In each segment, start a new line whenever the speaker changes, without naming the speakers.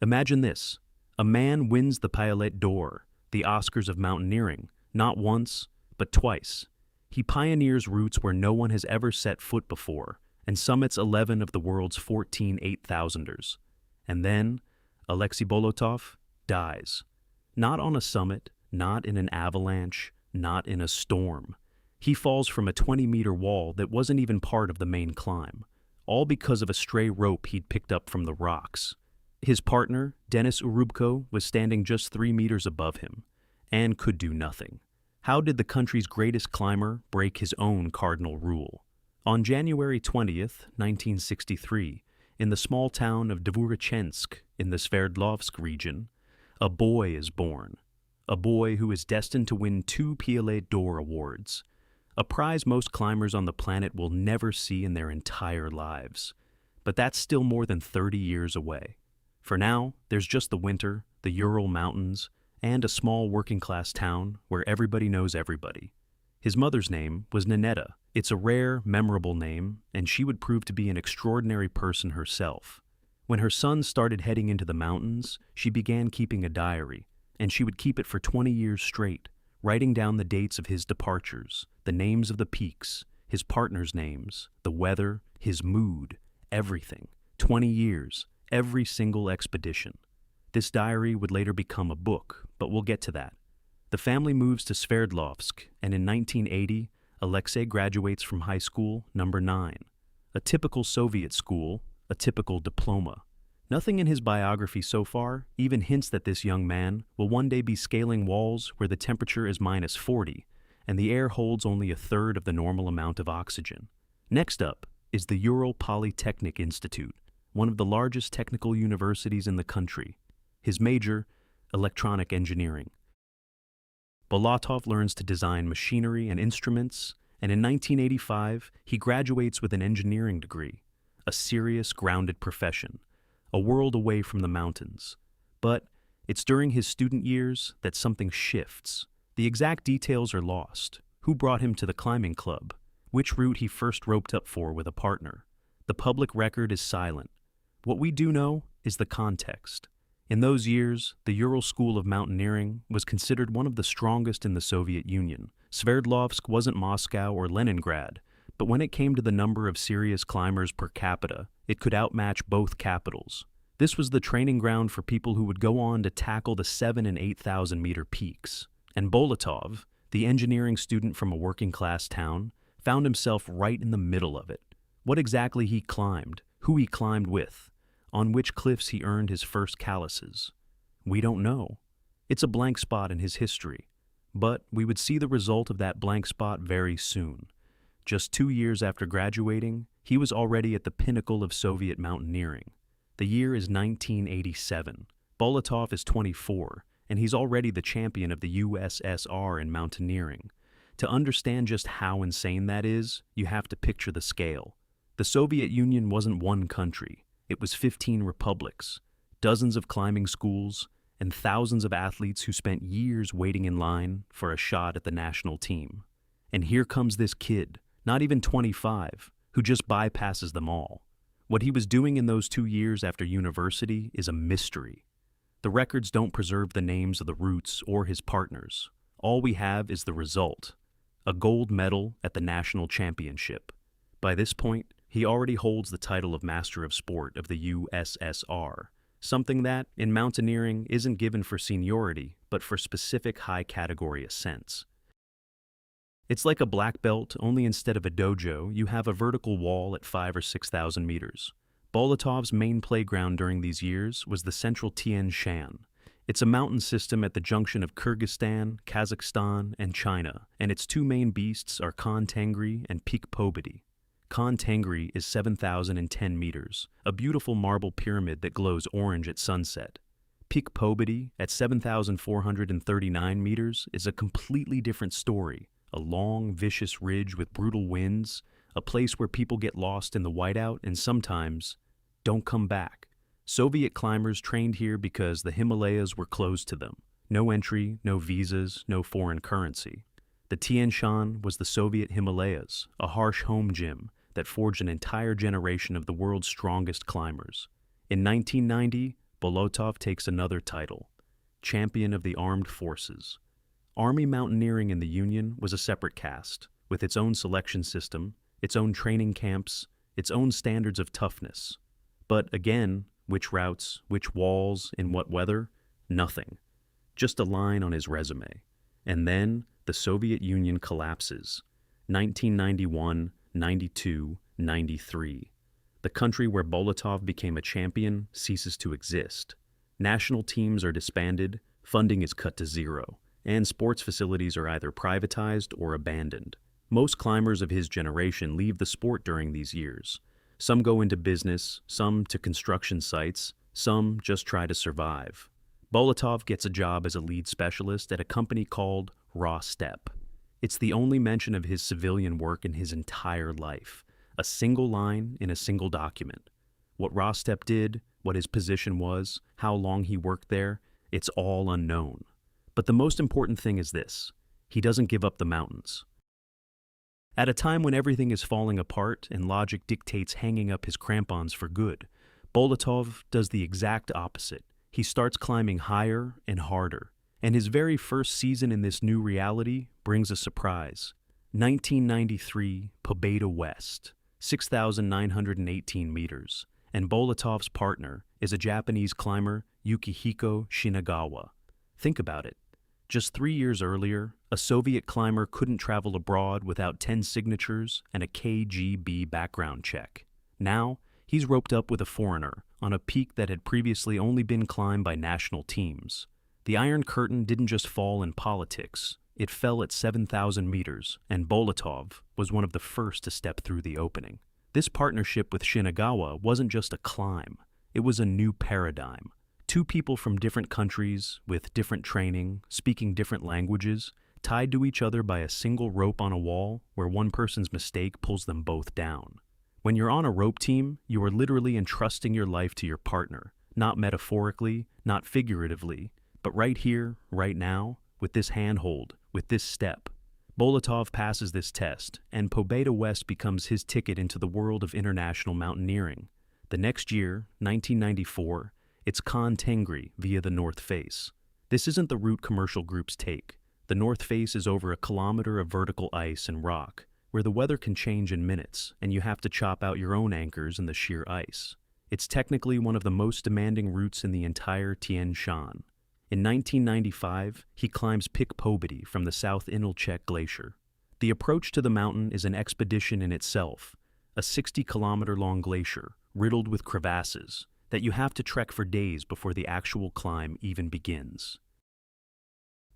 Imagine this. A man wins the Piolet d'Or, the Oscars of mountaineering, not once, but twice. He pioneers routes where no one has ever set foot before, and summits 11 of the world's 14 8,000ers. And then, Alexey Bolotov dies. Not on a summit, not in an avalanche, not in a storm. He falls from a 20-meter wall that wasn't even part of the main climb, all because of a stray rope he'd picked up from the rocks. His partner, Denis Urubko, was standing just 3 meters above him, and could do nothing. How did the country's greatest climber break his own cardinal rule? On January 20th, 1963, in the small town of Dvorachensk in the Sverdlovsk region, a boy is born. A boy who is destined to win 2 Piolet d'Or awards, a prize most climbers on the planet will never see in their entire lives. But that's still more than 30 years away. For now, there's just the winter, the Ural Mountains, and a small working-class town where everybody knows everybody. His mother's name was Ninetta. It's a rare, memorable name, and she would prove to be an extraordinary person herself. When her son started heading into the mountains, she began keeping a diary, and she would keep it for 20 years straight, writing down the dates of his departures, the names of the peaks, his partners' names, the weather, his mood, everything. 20 years, every single expedition. This diary would later become a book, but we'll get to that. The family moves to Sverdlovsk, and in 1980, Alexey graduates from high school number 9. A typical Soviet school, a typical diploma. Nothing in his biography so far even hints that this young man will one day be scaling walls where the temperature is -40 and the air holds only a third of the normal amount of oxygen. Next up is the Ural Polytechnic Institute, one of the largest technical universities in the country. His major, electronic engineering. Bolotov learns to design machinery and instruments, and in 1985 he graduates with an engineering degree, a serious, grounded profession, a world away from the mountains. But it's during his student years that something shifts. The exact details are lost. Who brought him to the climbing club? Which route he first roped up for with a partner? The public record is silent. What we do know is the context. In those years, the Ural School of Mountaineering was considered one of the strongest in the Soviet Union. Sverdlovsk wasn't Moscow or Leningrad, but when it came to the number of serious climbers per capita, it could outmatch both capitals. This was the training ground for people who would go on to tackle the 7,000 and 8,000 meter peaks. And Bolotov, the engineering student from a working-class town, found himself right in the middle of it. What exactly he climbed, who he climbed with, on which cliffs he earned his first calluses. We don't know. It's a blank spot in his history. But we would see the result of that blank spot very soon. Just 2 years after graduating, he was already at the pinnacle of Soviet mountaineering. The year is 1987. Bolotov is 24, and he's already the champion of the USSR in mountaineering. To understand just how insane that is, you have to picture the scale. The Soviet Union wasn't one country. It was 15 republics, dozens of climbing schools, and thousands of athletes who spent years waiting in line for a shot at the national team. And here comes this kid, not even 25, who just bypasses them all. What he was doing in those 2 years after university is a mystery. The records don't preserve the names of the routes or his partners. All we have is the result, a gold medal at the national championship. By this point, he already holds the title of Master of Sport of the USSR, something that, in mountaineering, isn't given for seniority, but for specific high-category ascents. It's like a black belt, only instead of a dojo, you have a vertical wall at 5,000 or 6,000 meters. Bolotov's main playground during these years was the central Tian Shan. It's a mountain system at the junction of Kyrgyzstan, Kazakhstan, and China, and its 2 main beasts are Khan Tengri and Peak Pobedi. Khan Tengri is 7,010 meters, a beautiful marble pyramid that glows orange at sunset. Peak Pobedi, at 7,439 meters, is a completely different story. A long, vicious ridge with brutal winds, a place where people get lost in the whiteout and sometimes don't come back. Soviet climbers trained here because the Himalayas were closed to them. No entry, no visas, no foreign currency. The Tian Shan was the Soviet Himalayas, a harsh home gym that forged an entire generation of the world's strongest climbers. In 1990, Bolotov takes another title, Champion of the Armed Forces. Army mountaineering in the Union was a separate caste, with its own selection system, its own training camps, its own standards of toughness. But again, which routes, which walls, in what weather? Nothing. Just a line on his resume. And then the Soviet Union collapses. 1991, 92, 93. The country where Bolotov became a champion ceases to exist. National teams are disbanded, funding is cut to zero, and sports facilities are either privatized or abandoned. Most climbers of his generation leave the sport during these years. Some go into business, some to construction sites, some just try to survive. Bolotov gets a job as a lead specialist at a company called Raw Steppe. It's the only mention of his civilian work in his entire life. A single line in a single document. What Raw Steppe did, what his position was, how long he worked there, it's all unknown. But the most important thing is this: he doesn't give up the mountains. At a time when everything is falling apart and logic dictates hanging up his crampons for good, Bolotov does the exact opposite. He starts climbing higher and harder. And his very first season in this new reality brings a surprise. 1993, Pobeda West, 6,918 meters. And Bolotov's partner is a Japanese climber, Yukihiko Shinagawa. Think about it. Just 3 years earlier, a Soviet climber couldn't travel abroad without 10 signatures and a KGB background check. Now, he's roped up with a foreigner on a peak that had previously only been climbed by national teams. The Iron Curtain didn't just fall in politics. It fell at 7,000 meters, and Bolotov was one of the first to step through the opening. This partnership with Shinagawa wasn't just a climb. It was a new paradigm. Two people from different countries, with different training, speaking different languages, tied to each other by a single rope on a wall where one person's mistake pulls them both down. When you're on a rope team, you are literally entrusting your life to your partner, not metaphorically, not figuratively, but right here, right now, with this handhold, with this step. Bolotov passes this test, and Pobeda West becomes his ticket into the world of international mountaineering. The next year, 1994, it's Khan Tengri via the North Face. This isn't the route commercial groups take. The North Face is over a kilometer of vertical ice and rock, where the weather can change in minutes, and you have to chop out your own anchors in the sheer ice. It's technically one of the most demanding routes in the entire Tian Shan. In 1995, he climbs Pic Pobedi from the South Inalchek Glacier. The approach to the mountain is an expedition in itself, a 60-kilometer-long glacier riddled with crevasses that you have to trek for days before the actual climb even begins.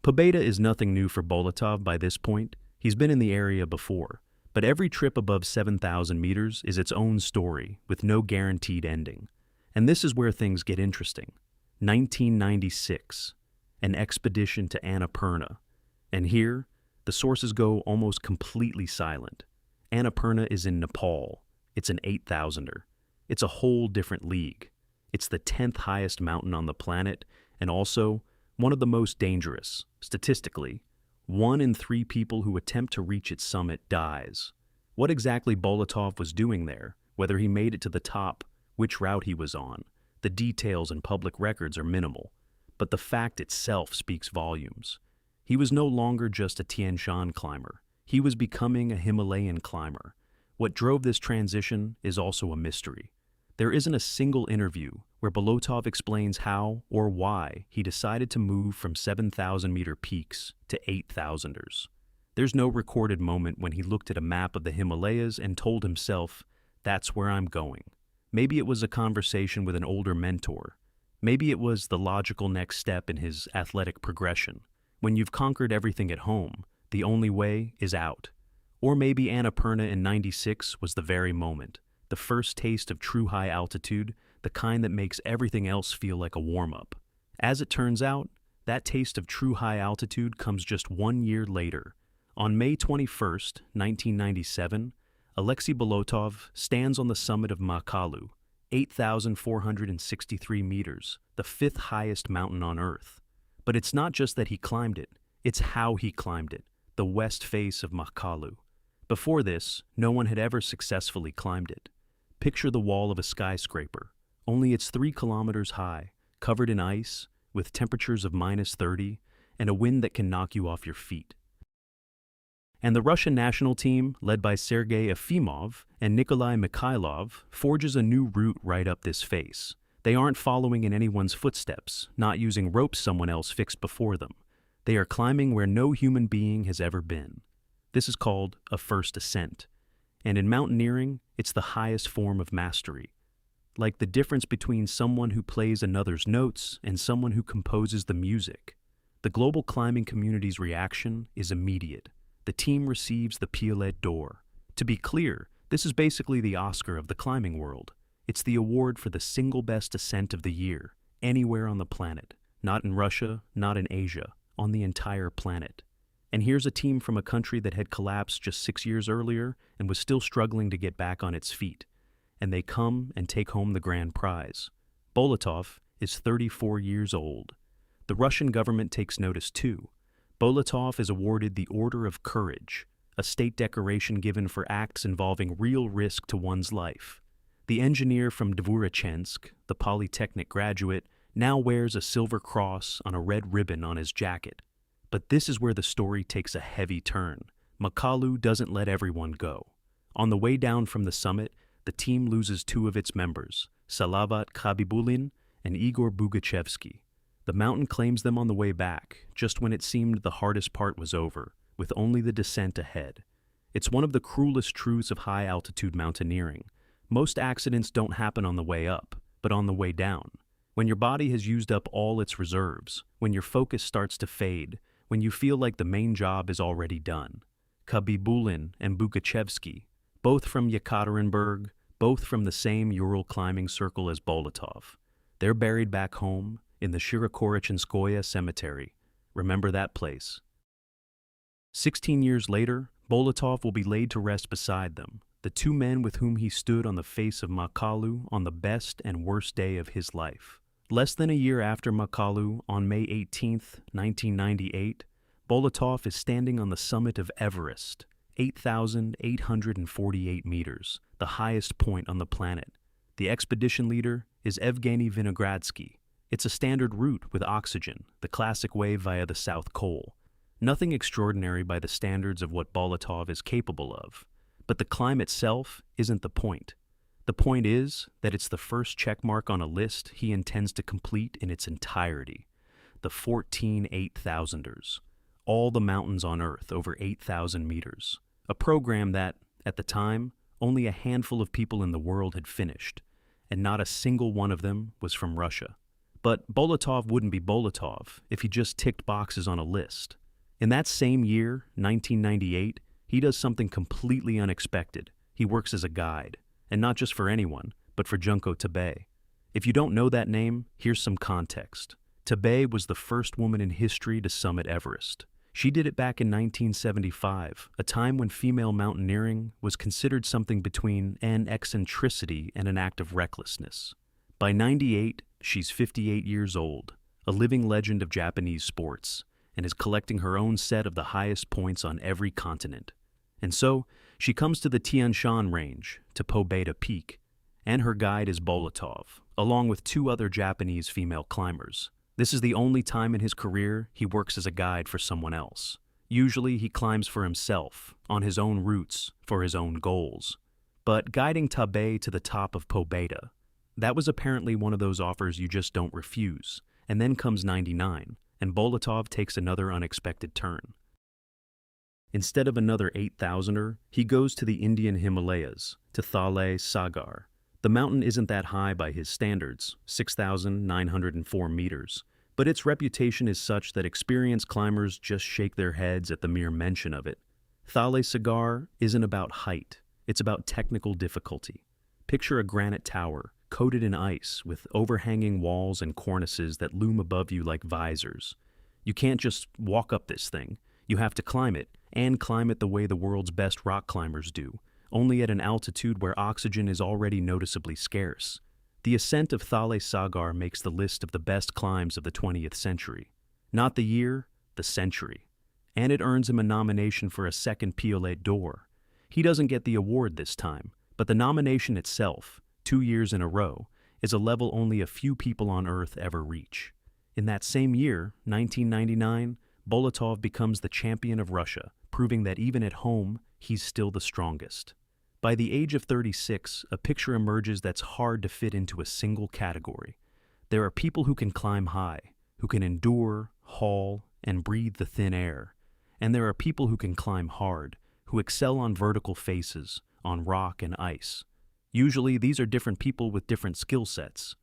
Pobeda is nothing new for Bolotov by this point. He's been in the area before, but every trip above 7,000 meters is its own story with no guaranteed ending. And this is where things get interesting. 1996, an expedition to Annapurna. And here, the sources go almost completely silent. Annapurna is in Nepal. It's an 8,000er. It's a whole different league. It's the 10th highest mountain on the planet, and also one of the most dangerous. Statistically, 1 in 3 people who attempt to reach its summit dies. What exactly Bolotov was doing there, whether he made it to the top, which route he was on, the details and public records are minimal, but the fact itself speaks volumes. He was no longer just a Tian Shan climber. He was becoming a Himalayan climber. What drove this transition is also a mystery. There isn't a single interview where Bolotov explains how or why he decided to move from 7,000-meter peaks to 8,000ers. There's no recorded moment when he looked at a map of the Himalayas and told himself, "That's where I'm going." Maybe it was a conversation with an older mentor. Maybe it was the logical next step in his athletic progression. When you've conquered everything at home, the only way is out. Or maybe Annapurna in 96 was the very moment. The first taste of true high altitude, the kind that makes everything else feel like a warm-up. As it turns out, that taste of true high altitude comes just 1 year later. On May 21st, 1997, Alexey Bolotov stands on the summit of Makalu, 8,463 meters, the 5th highest mountain on Earth. But it's not just that he climbed it, it's how he climbed it, the west face of Makalu. Before this, no one had ever successfully climbed it. Picture the wall of a skyscraper, only it's 3 kilometers high, covered in ice, with temperatures of -30, and a wind that can knock you off your feet. And the Russian national team, led by Sergei Efimov and Nikolai Mikhailov, forges a new route right up this face. They aren't following in anyone's footsteps, not using ropes someone else fixed before them. They are climbing where no human being has ever been. This is called a first ascent. And in mountaineering, it's the highest form of mastery. Like the difference between someone who plays another's notes and someone who composes the music. The global climbing community's reaction is immediate. The team receives the Piolet d'Or. To be clear, this is basically the Oscar of the climbing world. It's the award for the single best ascent of the year, anywhere on the planet. Not in Russia, not in Asia, on the entire planet. And here's a team from a country that had collapsed just 6 years earlier and was still struggling to get back on its feet. And they come and take home the grand prize. Bolotov is 34 years old. The Russian government takes notice too. Bolotov is awarded the Order of Courage, a state decoration given for acts involving real risk to one's life. The engineer from Dvorachensk, the Polytechnic graduate, now wears a silver cross on a red ribbon on his jacket. But this is where the story takes a heavy turn. Makalu doesn't let everyone go. On the way down from the summit, the team loses 2 of its members, Salavat Khabibulin and Igor Bugachevsky. The mountain claims them on the way back, just when it seemed the hardest part was over, with only the descent ahead. It's one of the cruelest truths of high-altitude mountaineering. Most accidents don't happen on the way up, but on the way down. When your body has used up all its reserves, when your focus starts to fade, when you feel like the main job is already done. Khabibulin and Bugachevsky, both from Yekaterinburg, both from the same Ural climbing circle as Bolotov. They're buried back home in the Shirokorichinskoye Cemetery. Remember that place. 16 years later, Bolotov will be laid to rest beside them, the 2 men with whom he stood on the face of Makalu on the best and worst day of his life. Less than a year after Makalu, on May 18, 1998, Bolotov is standing on the summit of Everest, 8,848 meters, the highest point on the planet. The expedition leader is Evgeny Vinogradsky. It's a standard route with oxygen, the classic way via the South Col. Nothing extraordinary by the standards of what Bolotov is capable of. But the climb itself isn't the point. The point is that it's the first checkmark on a list he intends to complete in its entirety. The 14 8,000ers. All the mountains on Earth over 8,000 meters. A program that, at the time, only a handful of people in the world had finished, and not a single one of them was from Russia. But Bolotov wouldn't be Bolotov if he just ticked boxes on a list. In that same year, 1998, he does something completely unexpected. He works as a guide, and not just for anyone, but for Junko Tabei. If you don't know that name, here's some context. Tabei was the first woman in history to summit Everest. She did it back in 1975, a time when female mountaineering was considered something between an eccentricity and an act of recklessness. By 98, she's 58 years old, a living legend of Japanese sports, and is collecting her own set of the highest points on every continent. And so, she comes to the Tian Shan Range, to Pobeda Peak, and her guide is Bolotov, along with 2 other Japanese female climbers. This is the only time in his career he works as a guide for someone else. Usually he climbs for himself, on his own routes, for his own goals. But guiding Tabei to the top of Pobeda, that was apparently one of those offers you just don't refuse. And then comes 99, and Bolotov takes another unexpected turn. Instead of another 8,000er, he goes to the Indian Himalayas, to Thalay Sagar. The mountain isn't that high by his standards, 6,904 meters, but its reputation is such that experienced climbers just shake their heads at the mere mention of it. Thalay Sagar isn't about height, it's about technical difficulty. Picture a granite tower, coated in ice, with overhanging walls and cornices that loom above you like visors. You can't just walk up this thing. You have to climb it, and climb it the way the world's best rock climbers do, only at an altitude where oxygen is already noticeably scarce. The ascent of Thalay Sagar makes the list of the best climbs of the 20th century. Not the year, the century. And it earns him a nomination for a second Piolet d'Or. He doesn't get the award this time, but the nomination itself, 2 years in a row, is a level only a few people on Earth ever reach. In that same year, 1999, Bolotov becomes the champion of Russia, proving that even at home, he's still the strongest. By the age of 36, a picture emerges that's hard to fit into a single category. There are people who can climb high, who can endure, haul, and breathe the thin air. And there are people who can climb hard, who excel on vertical faces, on rock and ice. Usually, these are different people with different skill sets.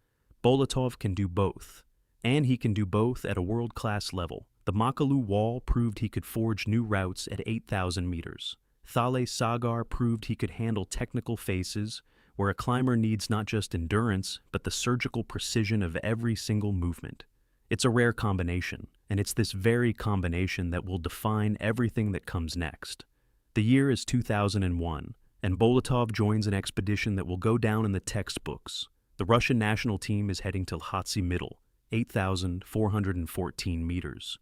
Bolotov can do both. And he can do both at a world-class level. The Makalu Wall proved he could forge new routes at 8,000 meters. Thale Sagar proved he could handle technical faces, where a climber needs not just endurance, but the surgical precision of every single movement. It's a rare combination, and it's this very combination that will define everything that comes next. The year is 2001, and Bolotov joins an expedition that will go down in the textbooks. The Russian national team is heading to Lhotse Middle, 8,414 meters.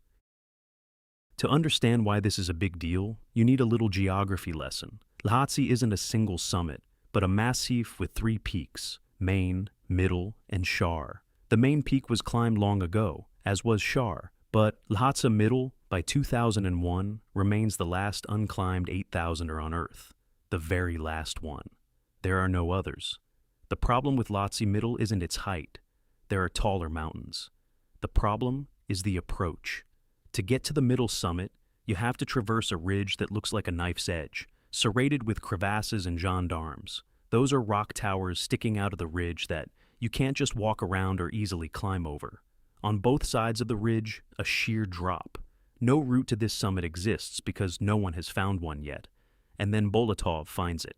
To understand why this is a big deal, you need a little geography lesson. Lhotse isn't a single summit, but a massif with 3 peaks, Main, Middle, and Shar. The main peak was climbed long ago, as was Shar, but Lhotse Middle, by 2001, remains the last unclimbed 8,000er on Earth. The very last one. There are no others. The problem with Lhotse Middle isn't its height. There are taller mountains. The problem is the approach. To get to the middle summit, you have to traverse a ridge that looks like a knife's edge, serrated with crevasses and gendarmes. Those are rock towers sticking out of the ridge that you can't just walk around or easily climb over. On both sides of the ridge, a sheer drop. No route to this summit exists because no one has found one yet. And then Bolotov finds it.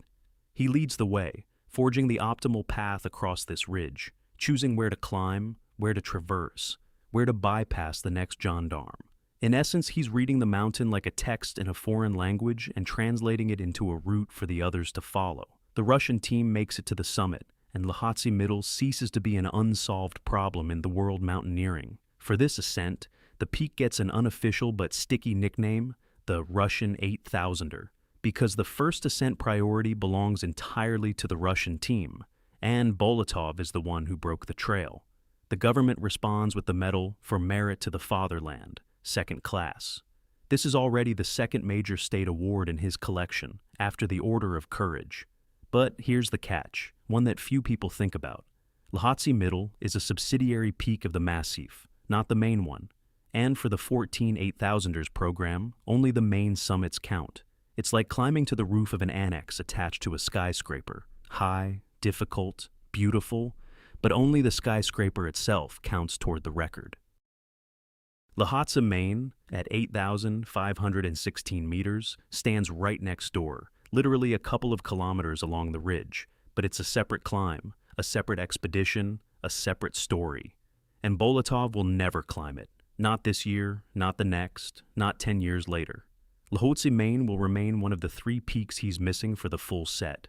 He leads the way, forging the optimal path across this ridge, choosing where to climb, where to traverse, where to bypass the next gendarme. In essence, he's reading the mountain like a text in a foreign language and translating it into a route for the others to follow. The Russian team makes it to the summit, and Lhotse Middle ceases to be an unsolved problem in the world mountaineering. For this ascent, the peak gets an unofficial but sticky nickname, the Russian 8,000er, because the first ascent priority belongs entirely to the Russian team, and Bolotov is the one who broke the trail. The government responds with the medal for merit to the fatherland, second class. This is already the second major state award in his collection, after the Order of Courage. But here's the catch, one that few people think about. Lhotse Middle is a subsidiary peak of the massif, not the main one. And for the 14 8,000ers program, only the main summits count. It's like climbing to the roof of an annex attached to a skyscraper. High, difficult, beautiful, but only the skyscraper itself counts toward the record. Lhotse Main, at 8,516 meters, stands right next door, literally a couple of kilometers along the ridge, but it's a separate climb, a separate expedition, a separate story. And Bolotov will never climb it. Not this year, not the next, not 10 years later. Lhotse Main will remain one of the 3 peaks he's missing for the full set.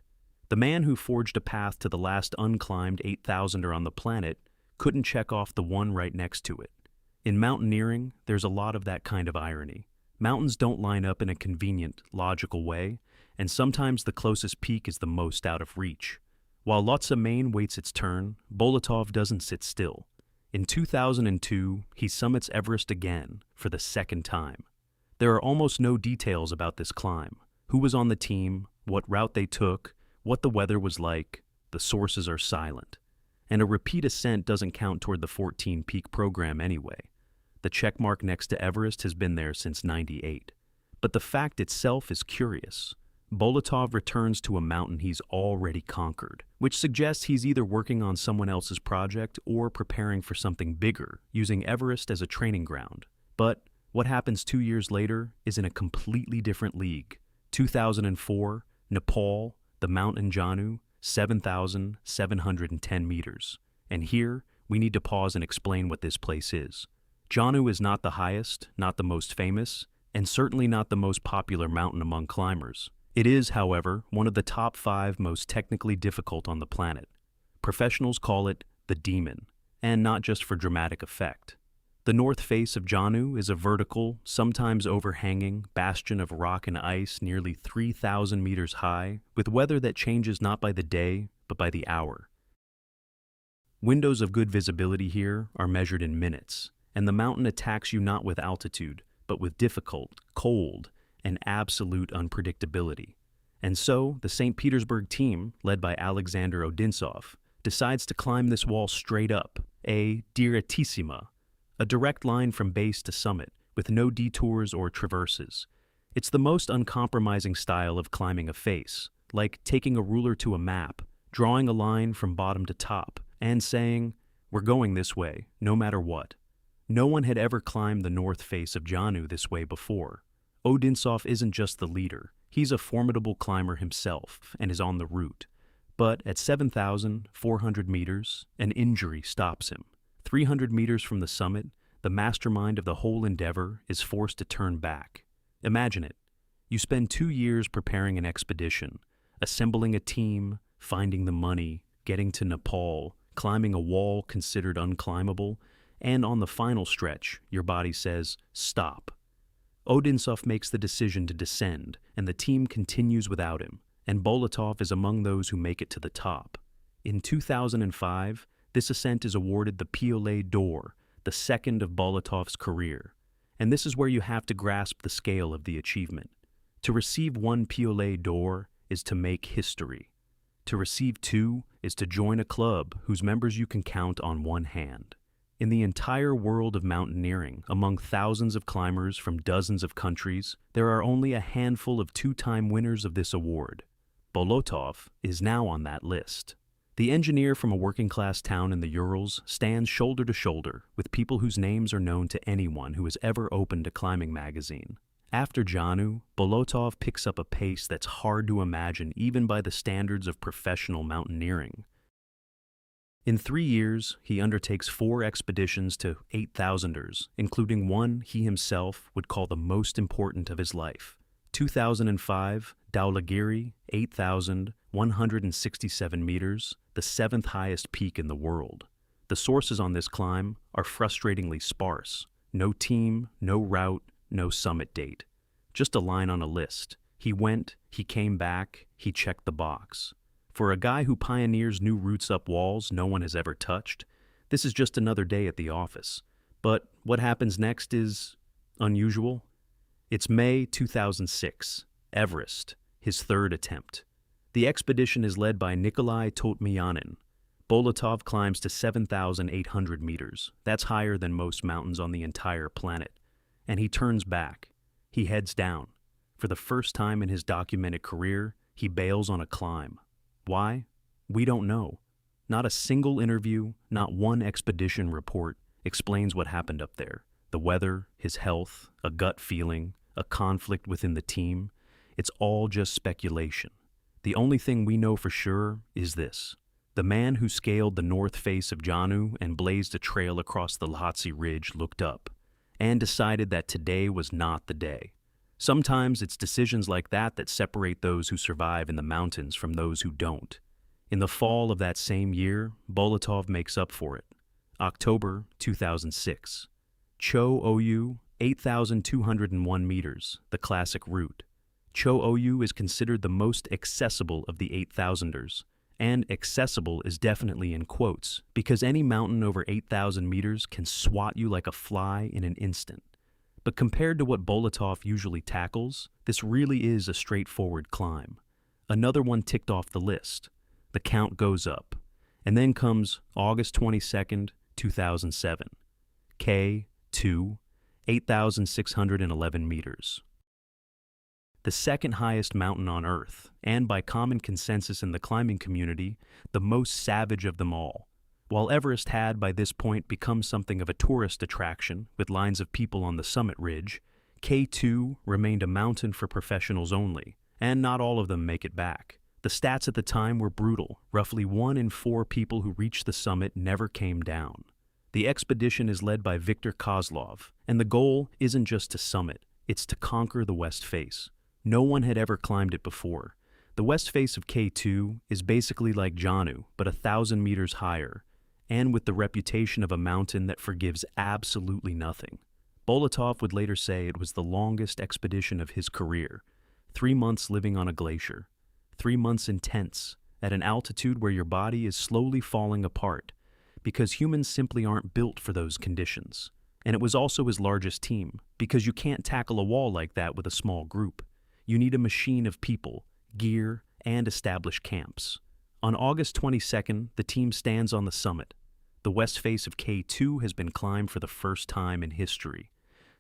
The man who forged a path to the last unclimbed 8,000er on the planet couldn't check off the one right next to it. In mountaineering, there's a lot of that kind of irony. Mountains don't line up in a convenient, logical way, and sometimes the closest peak is the most out of reach. While Lhotse Main waits its turn, Bolotov doesn't sit still. In 2002, he summits Everest again, for the second time. There are almost no details about this climb. Who was on the team, what route they took, what the weather was like. The sources are silent. And a repeat ascent doesn't count toward the 14-peak program anyway. The checkmark next to Everest has been there since '98. But the fact itself is curious. Bolotov returns to a mountain he's already conquered, which suggests he's either working on someone else's project or preparing for something bigger, using Everest as a training ground. But what happens 2 years later is in a completely different league. 2004, Nepal, the mountain Janu, 7,710 meters. And here, we need to pause and explain what this place is. Janu is not the highest, not the most famous, and certainly not the most popular mountain among climbers. It is, however, one of the top 5 most technically difficult on the planet. Professionals call it the demon, and not just for dramatic effect. The north face of Janu is a vertical, sometimes overhanging, bastion of rock and ice nearly 3,000 meters high, with weather that changes not by the day, but by the hour. Windows of good visibility here are measured in minutes, and the mountain attacks you not with altitude, but with difficult, cold, and absolute unpredictability. And so, the St. Petersburg team, led by Alexander Odintsov, decides to climb this wall straight up, a direttissima, a direct line from base to summit, with no detours or traverses. It's the most uncompromising style of climbing a face, like taking a ruler to a map, drawing a line from bottom to top, and saying, "We're going this way, no matter what." No one had ever climbed the north face of Janu this way before. Odintsov isn't just the leader, he's a formidable climber himself and is on the route. But at 7,400 meters, an injury stops him. 300 meters from the summit, the mastermind of the whole endeavor is forced to turn back. Imagine it. You spend 2 years preparing an expedition, assembling a team, finding the money, getting to Nepal, climbing a wall considered unclimbable, and on the final stretch, your body says, "Stop." Odintsov makes the decision to descend, and the team continues without him, and Bolotov is among those who make it to the top. In 2005, this ascent is awarded the Piolet d'Or, the second of Bolotov's career. And this is where you have to grasp the scale of the achievement. To receive one Piolet d'Or is to make history. To receive two is to join a club whose members you can count on one hand. In the entire world of mountaineering, among thousands of climbers from dozens of countries, there are only a handful of two-time winners of this award. Bolotov is now on that list. The engineer from a working-class town in the Urals stands shoulder to shoulder with people whose names are known to anyone who has ever opened a climbing magazine. After Janu, Bolotov picks up a pace that's hard to imagine even by the standards of professional mountaineering. In 3 years, he undertakes 4 expeditions to 8,000ers, including one he himself would call the most important of his life. 2005, Dhaulagiri, 8,167 meters, the 7th highest peak in the world. The sources on this climb are frustratingly sparse. No team, no route, no summit date. Just a line on a list. He went, he came back, he checked the box. For a guy who pioneers new routes up walls no one has ever touched, this is just another day at the office. But what happens next is unusual. It's May 2006, Everest, his 3rd attempt. The expedition is led by Nikolai Totmyanin. Bolotov climbs to 7,800 meters. That's higher than most mountains on the entire planet. And he turns back. He heads down. For the first time in his documented career, he bails on a climb. Why? We don't know. Not a single interview, not one expedition report explains what happened up there. The weather, his health, a gut feeling, a conflict within the team. It's all just speculation. The only thing we know for sure is this. The man who scaled the north face of Janu and blazed a trail across the Lhotse Ridge looked up and decided that today was not the day. Sometimes it's decisions like that that separate those who survive in the mountains from those who don't. In the fall of that same year, Bolotov makes up for it. October 2006. Cho Oyu, 8,201 meters, the classic route. Cho Oyu is considered the most accessible of the 8,000ers, and accessible is definitely in quotes, because any mountain over 8,000 meters can swat you like a fly in an instant. But compared to what Bolotov usually tackles, this really is a straightforward climb. Another one ticked off the list. The count goes up. And then comes August 22nd, 2007. K2, 8,611 meters. The second highest mountain on Earth, and by common consensus in the climbing community, the most savage of them all. While Everest had by this point become something of a tourist attraction with lines of people on the summit ridge, K2 remained a mountain for professionals only, and not all of them make it back. The stats at the time were brutal. Roughly 1 in 4 people who reached the summit never came down. The expedition is led by Viktor Kozlov, and the goal isn't just to summit, it's to conquer the west face. No one had ever climbed it before. The west face of K2 is basically like Janu, but 1,000 meters higher, and with the reputation of a mountain that forgives absolutely nothing. Bolotov would later say it was the longest expedition of his career. 3 months living on a glacier. 3 months in tents, at an altitude where your body is slowly falling apart. because humans simply aren't built for those conditions. And it was also his largest team, because you can't tackle a wall like that with a small group. You need a machine of people, gear, and established camps. On August 22nd, the team stands on the summit. The west face of K2 has been climbed for the first time in history.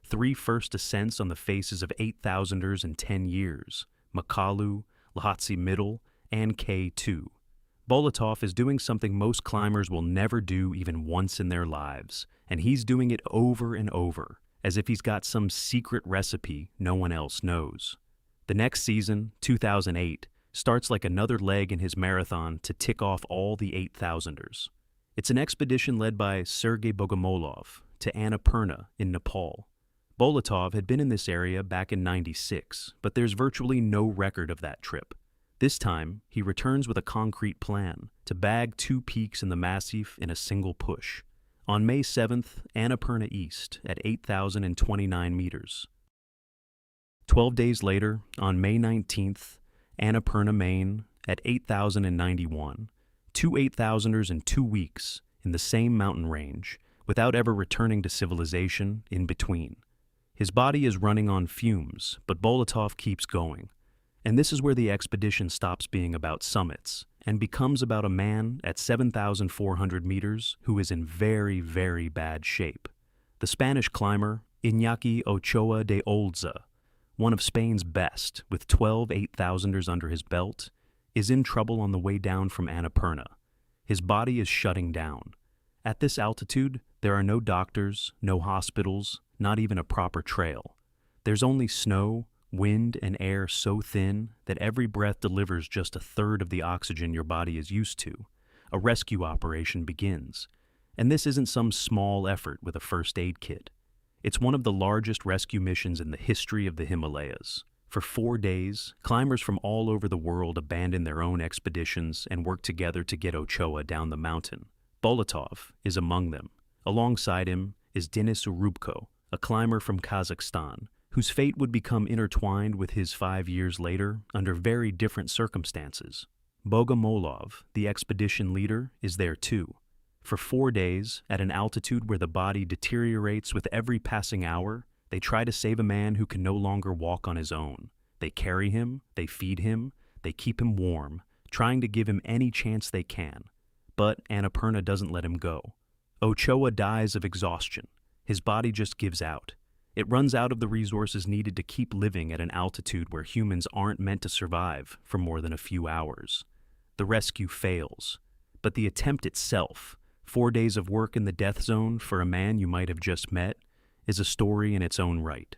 3 first ascents on the faces of 8,000ers in 10 years, Makalu, Lhotse Middle, and K2. Bolotov is doing something most climbers will never do even once in their lives, and he's doing it over and over, as if he's got some secret recipe no one else knows. The next season, 2008, starts like another leg in his marathon to tick off all the 8,000ers. It's an expedition led by Sergey Bogomolov to Annapurna in Nepal. Bolotov had been in this area back in '96, but there's virtually no record of that trip. This time, he returns with a concrete plan to bag 2 peaks in the Massif in a single push. On May 7th, Annapurna East at 8,029 meters. 12 days later, on May 19th, Annapurna Main at 8,091. 2 8,000ers in 2 weeks in the same mountain range, without ever returning to civilization in between. His body is running on fumes, but Bolotov keeps going. And this is where the expedition stops being about summits and becomes about a man at 7,400 meters who is in very, very bad shape. The Spanish climber, Iñaki Ochoa de Olza, one of Spain's best, with 12 8,000ers under his belt, is in trouble on the way down from Annapurna. His body is shutting down. At this altitude, there are no doctors, no hospitals, not even a proper trail. There's only snow, wind, and air so thin that every breath delivers just a third of the oxygen your body is used to. A rescue operation begins. And this isn't some small effort with a first aid kit. It's one of the largest rescue missions in the history of the Himalayas. For 4 days, climbers from all over the world abandon their own expeditions and work together to get Ochoa down the mountain. Bolotov is among them. Alongside him is Denis Urubko, a climber from Kazakhstan, whose fate would become intertwined with his 5 years later under very different circumstances. Bogomolov, the expedition leader, is there too. For 4 days, at an altitude where the body deteriorates with every passing hour, they try to save a man who can no longer walk on his own. They carry him, they feed him, they keep him warm, trying to give him any chance they can. But Annapurna doesn't let him go. Ochoa dies of exhaustion. His body just gives out. It runs out of the resources needed to keep living at an altitude where humans aren't meant to survive for more than a few hours. The rescue fails. But the attempt itself, 4 days of work in the death zone for a man you might have just met, is a story in its own right.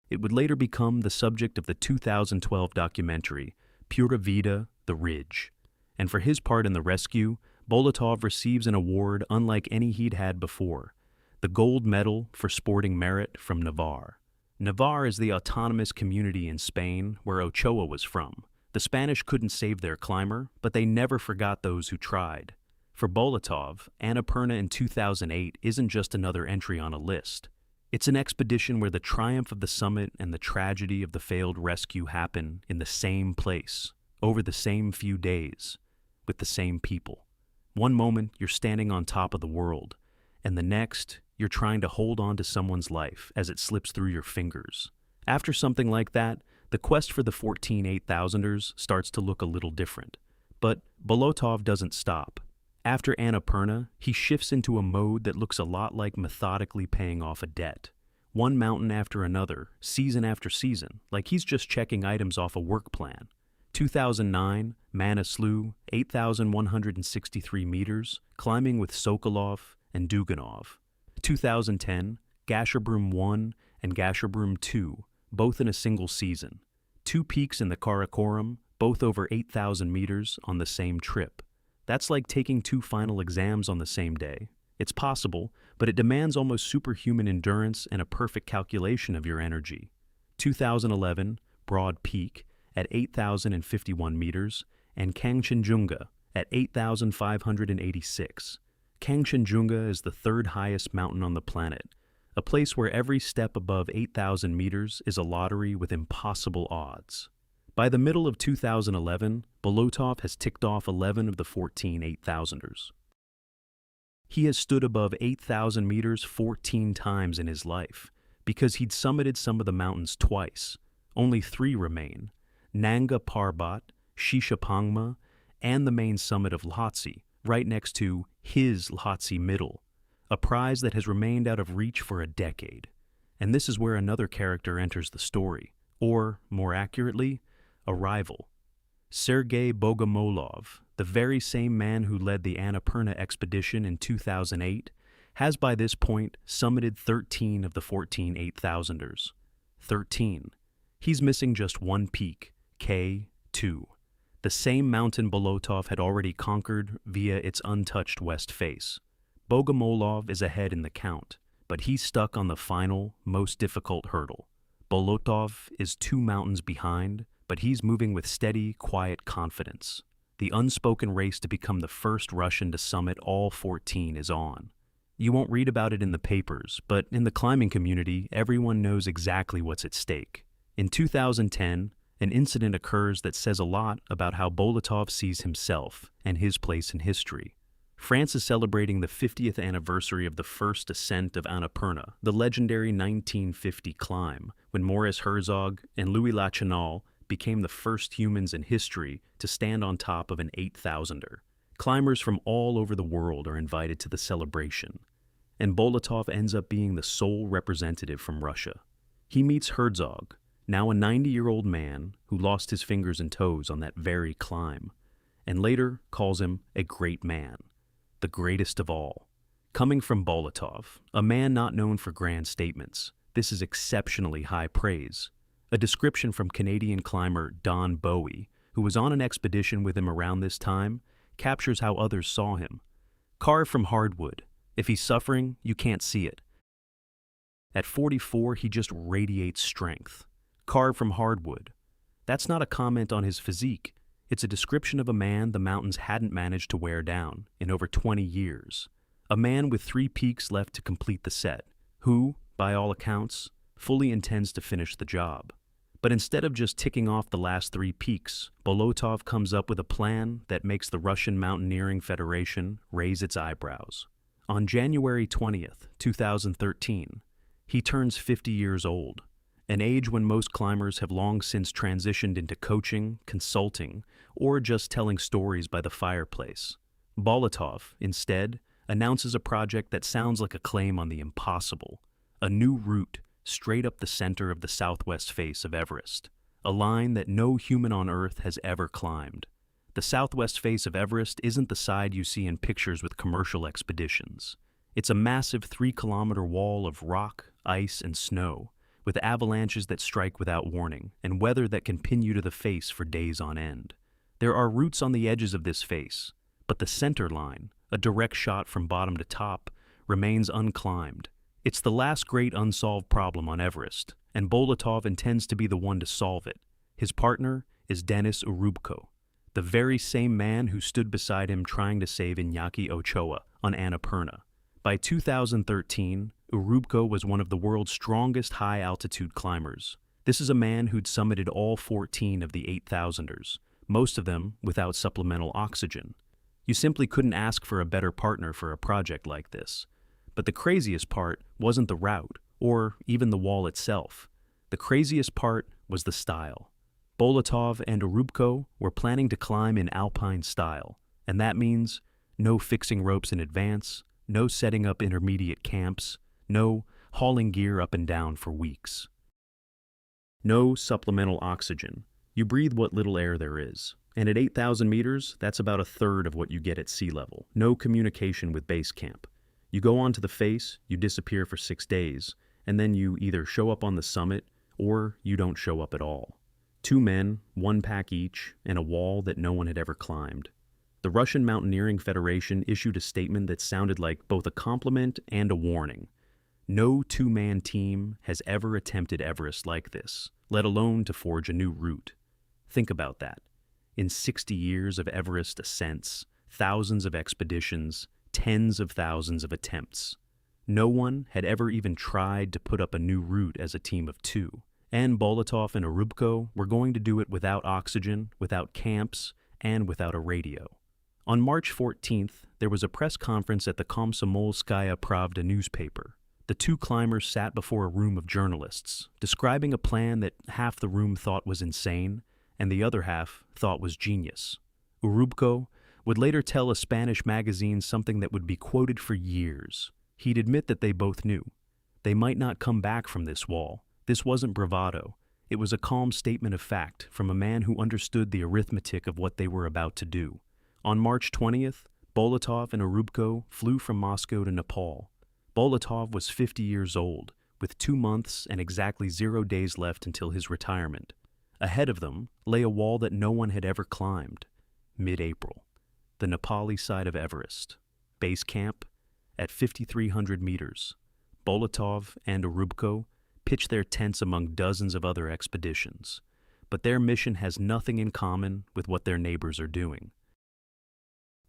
It would later become the subject of the 2012 documentary, Pura Vida, The Ridge. And for his part in the rescue, Bolotov receives an award unlike any he'd had before, the Gold Medal for Sporting Merit from Navarre. Navarre is the autonomous community in Spain where Ochoa was from. The Spanish couldn't save their climber, but they never forgot those who tried. For Bolotov, Annapurna in 2008 isn't just another entry on a list. It's an expedition where the triumph of the summit and the tragedy of the failed rescue happen in the same place, over the same few days, with the same people. One moment, you're standing on top of the world, and the next, you're trying to hold on to someone's life as it slips through your fingers. After something like that, the quest for the 14 8,000ers starts to look a little different. But Bolotov doesn't stop. After Annapurna, he shifts into a mode that looks a lot like methodically paying off a debt. One mountain after another, season after season, like he's just checking items off a work plan. 2009, Manaslu, 8,163 meters, climbing with Sokolov and Duganov. 2010, Gasherbrum 1 and Gasherbrum 2, both in a single season. 2 peaks in the Karakoram, both over 8,000 meters on the same trip. That's like taking 2 final exams on the same day. It's possible, but it demands almost superhuman endurance and a perfect calculation of your energy. 2011, Broad Peak at 8,051 meters, and Kangchenjunga at 8,586. Kangchenjunga is the 3rd highest mountain on the planet, a place where every step above 8,000 meters is a lottery with impossible odds. By the middle of 2011, Bolotov has ticked off 11 of the 14 8,000ers. He has stood above 8,000 meters 14 times in his life, because he'd summited some of the mountains twice. Only 3 remain: Nanga Parbat, Shishapangma, and the main summit of Lhotse, right next to his Lhotse Middle, a prize that has remained out of reach for a decade. And this is where another character enters the story, or, more accurately, a rival. Sergei Bogomolov, the very same man who led the Annapurna expedition in 2008, has by this point summited 13 of the 14 8,000ers. 13. He's missing just one peak, K2, the same mountain Bolotov had already conquered via its untouched west face. Bogomolov is ahead in the count, but he's stuck on the final, most difficult hurdle. Bolotov is 2 mountains behind, but he's moving with steady, quiet confidence. The unspoken race to become the first Russian to summit all 14 is on. You won't read about it in the papers, but in the climbing community, everyone knows exactly what's at stake. In 2010, an incident occurs that says a lot about how Bolotov sees himself and his place in history. France is celebrating the 50th anniversary of the first ascent of Annapurna, the legendary 1950 climb, when Maurice Herzog and Louis Lachenal became the first humans in history to stand on top of an 8,000er. Climbers from all over the world are invited to the celebration, and Bolotov ends up being the sole representative from Russia. He meets Herzog, now a 90-year-old man who lost his fingers and toes on that very climb, and later calls him a great man, the greatest of all. Coming from Bolotov, a man not known for grand statements, this is exceptionally high praise. A description from Canadian climber Don Bowie, who was on an expedition with him around this time, captures how others saw him. Carved from hardwood. If he's suffering, you can't see it. At 44, he just radiates strength. Carved from hardwood. That's not a comment on his physique. It's a description of a man the mountains hadn't managed to wear down in over 20 years. A man with 3 peaks left to complete the set, who, by all accounts, fully intends to finish the job. But instead of just ticking off the last 3 peaks, Bolotov comes up with a plan that makes the Russian Mountaineering Federation raise its eyebrows. On January 20th, 2013, he turns 50 years old, an age when most climbers have long since transitioned into coaching, consulting, or just telling stories by the fireplace. Bolotov, instead, announces a project that sounds like a claim on the impossible, a new route straight up the center of the southwest face of Everest, a line that no human on Earth has ever climbed. The southwest face of Everest isn't the side you see in pictures with commercial expeditions. It's a massive 3-kilometer wall of rock, ice, and snow, with avalanches that strike without warning and weather that can pin you to the face for days on end. There are routes on the edges of this face, but the center line, a direct shot from bottom to top, remains unclimbed. It's the last great unsolved problem on Everest, and Bolotov intends to be the one to solve it. His partner is Denis Urubko, the very same man who stood beside him trying to save Iñaki Ochoa on Annapurna. By 2013, Urubko was one of the world's strongest high-altitude climbers. This is a man who'd summited all 14 of the 8,000ers, most of them without supplemental oxygen. You simply couldn't ask for a better partner for a project like this. But the craziest part wasn't the route, or even the wall itself. The craziest part was the style. Bolotov and Urubko were planning to climb in alpine style, and that means no fixing ropes in advance, no setting up intermediate camps, no hauling gear up and down for weeks. No supplemental oxygen. You breathe what little air there is, and at 8,000 meters, that's about a third of what you get at sea level. No communication with base camp. You go onto the face, you disappear for 6 days, and then you either show up on the summit or you don't show up at all. 2 men, 1 pack each, and a wall that no one had ever climbed. The Russian Mountaineering Federation issued a statement that sounded like both a compliment and a warning. No 2-man team has ever attempted Everest like this, let alone to forge a new route. Think about that. In 60 years of Everest ascents, thousands of expeditions, tens of thousands of attempts, no one had ever even tried to put up a new route as a team of 2. And Bolotov and Urubko were going to do it without oxygen, without camps, and without a radio. On March 14th, there was a press conference at the Komsomolskaya Pravda newspaper. The two climbers sat before a room of journalists, describing a plan that half the room thought was insane and the other half thought was genius. Urubko would later tell a Spanish magazine something that would be quoted for years. He'd admit that they both knew. They might not come back from this wall. This wasn't bravado. It was a calm statement of fact from a man who understood the arithmetic of what they were about to do. On March 20th, Bolotov and Urubko flew from Moscow to Nepal. Bolotov was 50 years old, with 2 months and exactly 0 days left until his retirement. Ahead of them lay a wall that no one had ever climbed. Mid-April, the Nepali side of Everest. Base camp at 5,300 meters. Bolotov and Urubko pitch their tents among dozens of other expeditions, but their mission has nothing in common with what their neighbors are doing.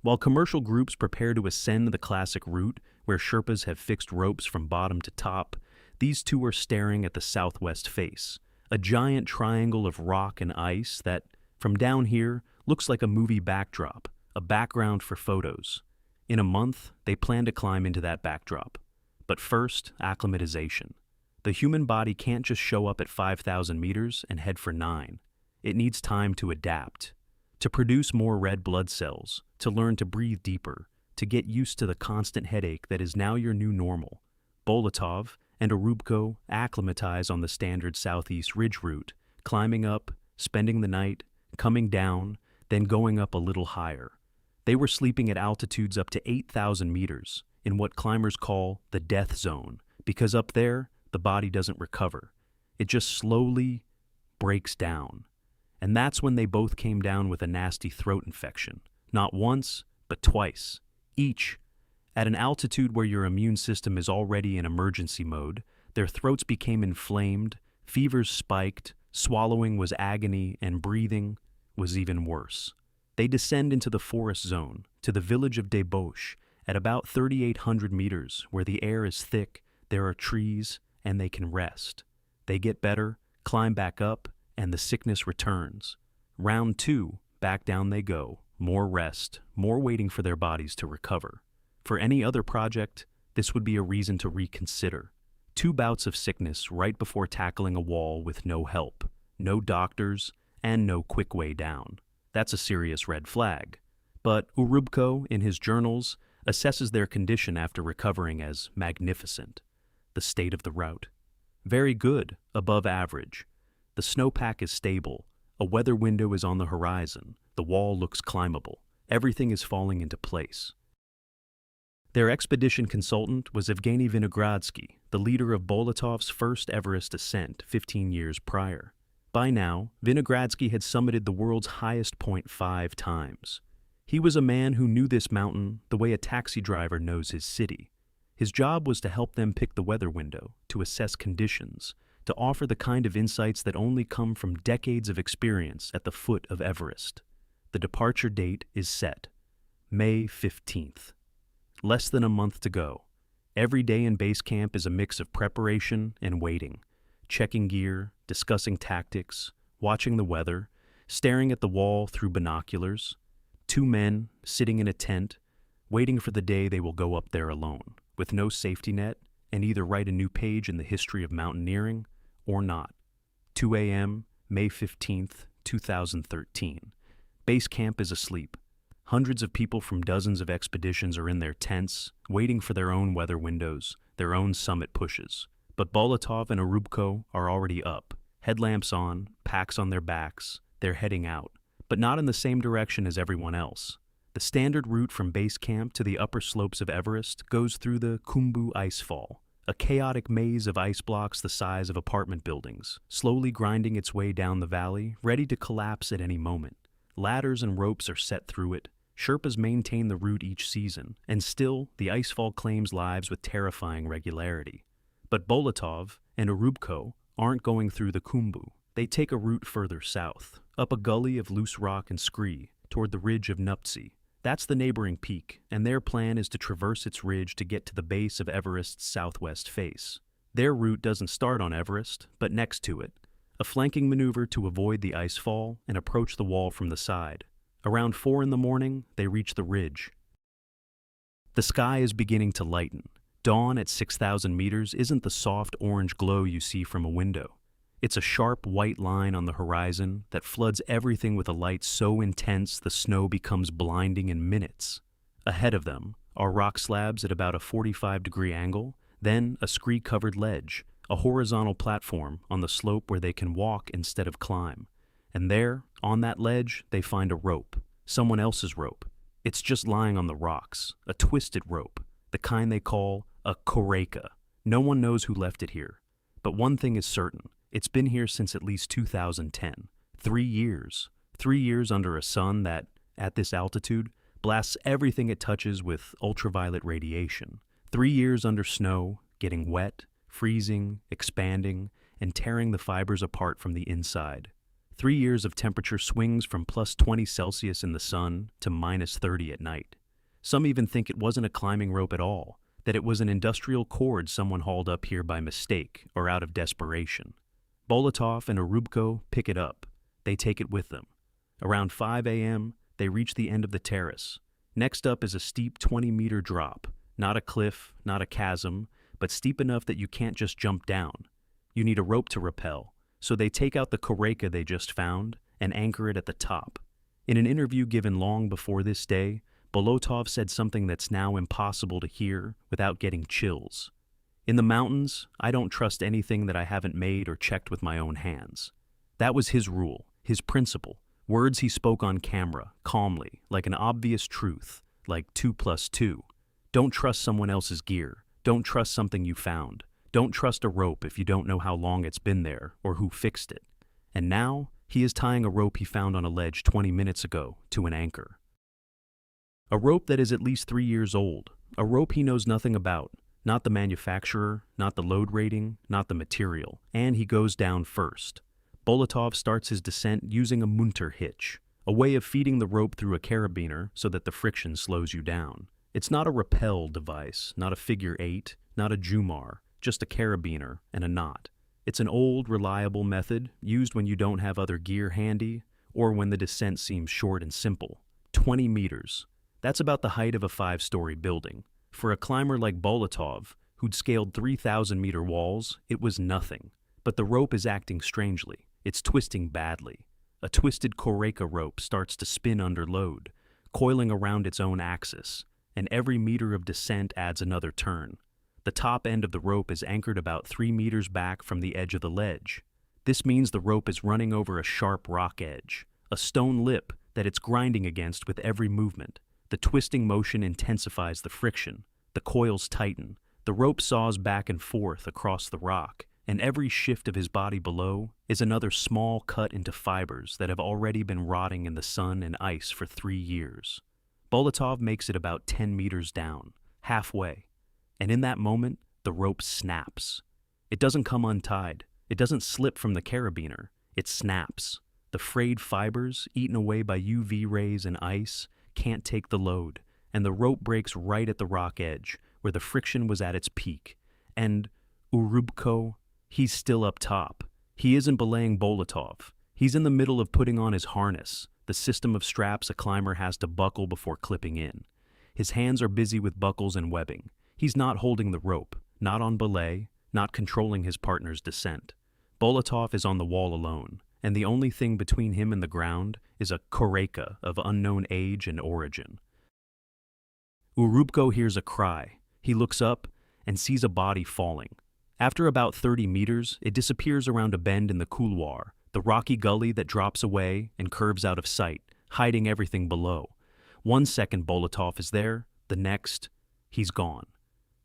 While commercial groups prepare to ascend the classic route, where Sherpas have fixed ropes from bottom to top, these two are staring at the southwest face, a giant triangle of rock and ice that, from down here, looks like a movie backdrop, a background for photos. In a month, they plan to climb into that backdrop. But first, acclimatization. The human body can't just show up at 5,000 meters and head for 9. It needs time to adapt, to produce more red blood cells, to learn to breathe deeper, to get used to the constant headache that is now your new normal. Bolotov and Urubko acclimatize on the standard southeast ridge route, climbing up, spending the night, coming down, then going up a little higher. They were sleeping at altitudes up to 8,000 meters, in what climbers call the death zone, because up there, the body doesn't recover. It just slowly breaks down. And that's when they both came down with a nasty throat infection. Not once, but twice. Each. At an altitude where your immune system is already in emergency mode, their throats became inflamed, fevers spiked, swallowing was agony, and breathing was even worse. They descend into the forest zone, to the village of Debauche, at about 3,800 meters, where the air is thick, there are trees, and they can rest. They get better, climb back up, and the sickness returns. Round 2, back down they go. More rest, more waiting for their bodies to recover. For any other project, this would be a reason to reconsider. 2 bouts of sickness right before tackling a wall with no help, no doctors, and no quick way down. That's a serious red flag. But Urubko, in his journals, assesses their condition after recovering as magnificent. The state of the route. Very good, above average. The snowpack is stable. A weather window is on the horizon. The wall looks climbable. Everything is falling into place. Their expedition consultant was Evgeny Vinogradsky, the leader of Bolotov's first Everest ascent 15 years prior. By now, Vinogradsky had summited the world's highest point 5 times. He was a man who knew this mountain the way a taxi driver knows his city. His job was to help them pick the weather window, to assess conditions, to offer the kind of insights that only come from decades of experience at the foot of Everest. The departure date is set, May 15th. Less than a month to go. Every day in base camp is a mix of preparation and waiting, checking gear, discussing tactics, watching the weather, staring at the wall through binoculars. 2 men sitting in a tent, waiting for the day they will go up there alone, with no safety net, and either write a new page in the history of mountaineering or not. 2 a.m., May 15th, 2013. Base camp is asleep. Hundreds of people from dozens of expeditions are in their tents, waiting for their own weather windows, their own summit pushes. But Bolotov and Urubko are already up, headlamps on, packs on their backs. They're heading out, but not in the same direction as everyone else. The standard route from base camp to the upper slopes of Everest goes through the Khumbu icefall, a chaotic maze of ice blocks the size of apartment buildings, slowly grinding its way down the valley, ready to collapse at any moment. Ladders and ropes are set through it. Sherpas maintain the route each season, and still, the icefall claims lives with terrifying regularity. But Bolotov and Urubko aren't going through the Khumbu. They take a route further south, up a gully of loose rock and scree, toward the ridge of Nuptse. That's the neighboring peak, and their plan is to traverse its ridge to get to the base of Everest's southwest face. Their route doesn't start on Everest, but next to it, a flanking maneuver to avoid the icefall and approach the wall from the side. Around 4 in the morning, they reach the ridge. The sky is beginning to lighten. Dawn at 6,000 meters isn't the soft orange glow you see from a window. It's a sharp white line on the horizon that floods everything with a light so intense the snow becomes blinding in minutes. Ahead of them are rock slabs at about a 45-degree angle, then a scree-covered ledge, a horizontal platform on the slope where they can walk instead of climb. And there, on that ledge, they find a rope, someone else's rope. It's just lying on the rocks, a twisted rope, the kind they call a koreka. No one knows who left it here. But one thing is certain, it's been here since at least 2010. 3 years. 3 years under a sun that, at this altitude, blasts everything it touches with ultraviolet radiation. 3 years under snow, getting wet, freezing, expanding, and tearing the fibers apart from the inside. 3 years of temperature swings from plus 20 Celsius in the sun to minus 30 at night. Some even think it wasn't a climbing rope at all, that it was an industrial cord someone hauled up here by mistake or out of desperation. Bolotov and Urubko pick it up. They take it with them. Around 5 a.m., they reach the end of the terrace. Next up is a steep 20-meter drop. Not a cliff, not a chasm, but steep enough that you can't just jump down. You need a rope to rappel, so they take out the koreka they just found and anchor it at the top. In an interview given long before this day, Bolotov said something that's now impossible to hear without getting chills. In the mountains, I don't trust anything that I haven't made or checked with my own hands. That was his rule, his principle, words he spoke on camera, calmly, like an obvious truth, like 2 + 2. Don't trust someone else's gear. Don't trust something you found. Don't trust a rope if you don't know how long it's been there or who fixed it. And now, he is tying a rope he found on a ledge 20 minutes ago to an anchor. A rope that is at least 3 years old. A rope he knows nothing about. Not the manufacturer, not the load rating, not the material. And he goes down first. Bolotov starts his descent using a munter hitch, a way of feeding the rope through a carabiner so that the friction slows you down. It's not a rappel device, not a figure 8, not a jumar, just a carabiner and a knot. It's an old, reliable method used when you don't have other gear handy or when the descent seems short and simple. 20 meters. That's about the height of a 5-story building. For a climber like Bolotov, who'd scaled 3,000-meter walls, it was nothing. But the rope is acting strangely. It's twisting badly. A twisted koreka rope starts to spin under load, coiling around its own axis, and every meter of descent adds another turn. The top end of the rope is anchored about 3 meters back from the edge of the ledge. This means the rope is running over a sharp rock edge, a stone lip that it's grinding against with every movement. The twisting motion intensifies the friction. The coils tighten. The rope saws back and forth across the rock, and every shift of his body below is another small cut into fibers that have already been rotting in the sun and ice for 3 years. Bolotov makes it about 10 meters down, halfway, and in that moment, the rope snaps. It doesn't come untied. It doesn't slip from the carabiner. It snaps. The frayed fibers, eaten away by UV rays and ice, can't take the load, and the rope breaks right at the rock edge, where the friction was at its peak. And Urubko, he's still up top. He isn't belaying Bolotov. He's in the middle of putting on his harness, the system of straps a climber has to buckle before clipping in. His hands are busy with buckles and webbing. He's not holding the rope, not on belay, not controlling his partner's descent. Bolotov is on the wall alone, and the only thing between him and the ground is a koreka of unknown age and origin. Urubko hears a cry. He looks up and sees a body falling. After about 30 meters, it disappears around a bend in the couloir, the rocky gully that drops away and curves out of sight, hiding everything below. 1 second Bolotov is there, the next, he's gone.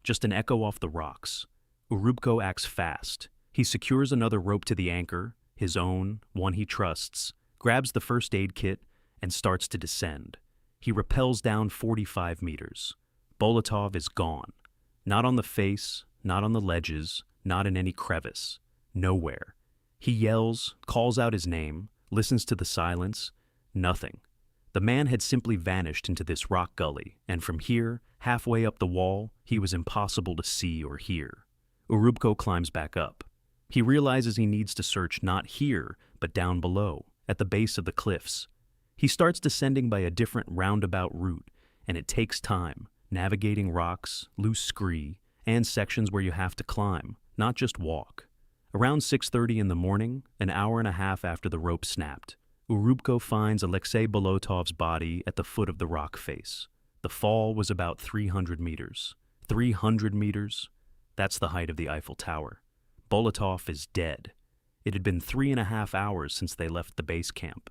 Just an echo off the rocks. Urubko acts fast. He secures another rope to the anchor, his own, one he trusts, grabs the first aid kit, and starts to descend. He rappels down 45 meters. Bolotov is gone. Not on the face, not on the ledges, not in any crevice. Nowhere. He yells, calls out his name, listens to the silence. Nothing. The man had simply vanished into this rock gully, and from here, halfway up the wall, he was impossible to see or hear. Urubko climbs back up. He realizes he needs to search not here, but down below, at the base of the cliffs. He starts descending by a different roundabout route, and it takes time, navigating rocks, loose scree, and sections where you have to climb, not just walk. Around 6:30 in the morning, an hour and a half after the rope snapped, Urubko finds Alexey Bolotov's body at the foot of the rock face. The fall was about 300 meters. 300 meters? That's the height of the Eiffel Tower. Bolotov is dead. It had been 3.5 hours since they left the base camp.